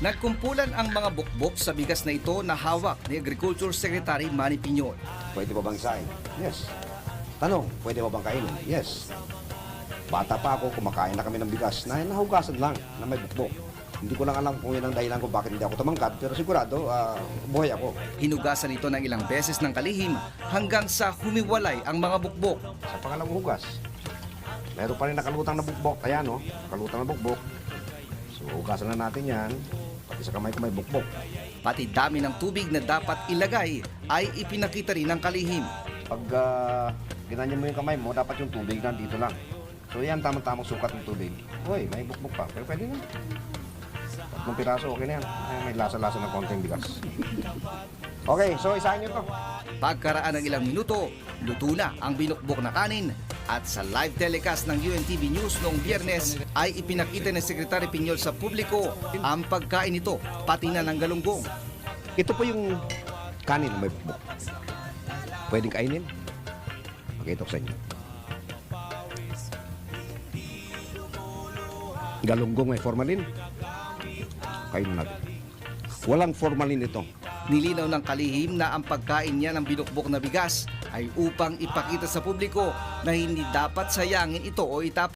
Nagkumpulan ang mga bukbok sa bigas na ito na hawak ni Agriculture Secretary Manny Piñol. Pwede ba bang isain? Yes. Tanong, pwede ba bang kainin? Yes. Bata pa ako, kumakain na kami ng bigas na nahugasan lang na may bukbok. Hindi ko lang alam kung yun ang dahilan ko bakit hindi ako tumangkad, pero sigurado, buhay ako. Hinugasan ito ng ilang beses ng kalihim hanggang sa humiwalay ang mga bukbok. Sa pangalawang hugas, meron pa rin nakalutang na bukbok. Ayan, no? Nakalutang na bukbok. So, hugasan na natin yan. Pati sa kamay ko may bukbok. Pati dami ng tubig na dapat ilagay ay ipinakita rin ng kalihim. Pag ginanyan mo yung kamay mo, dapat yung tubig nandito lang. So, yan, tamang-tamang sukat ng tubig. Uy, may bukbok pa. Pero pwede na. Tatlong piraso, okay na yan. Ay, may lasa-lasa ng konting bigas. Okay, so isahin nyo to. Pagkaraan ng ilang minuto, luto na ang binukbok na kanin at sa live telecast ng UNTV News noong Biyernes ay ipinakita ni Secretary Piñol sa publiko ang pagkain nito, pati na ng galunggong. Ito po yung kanin na may bukbok. Pwedeng kainin. Pakita ko sa inyo. Galunggong may formalin. Kainin natin. Walang formalin ito. Nilinaw ng kalihim na ang pagkain niya ng binukbok na bigas ay upang ipakita sa publiko na hindi dapat sayangin ito o itapon.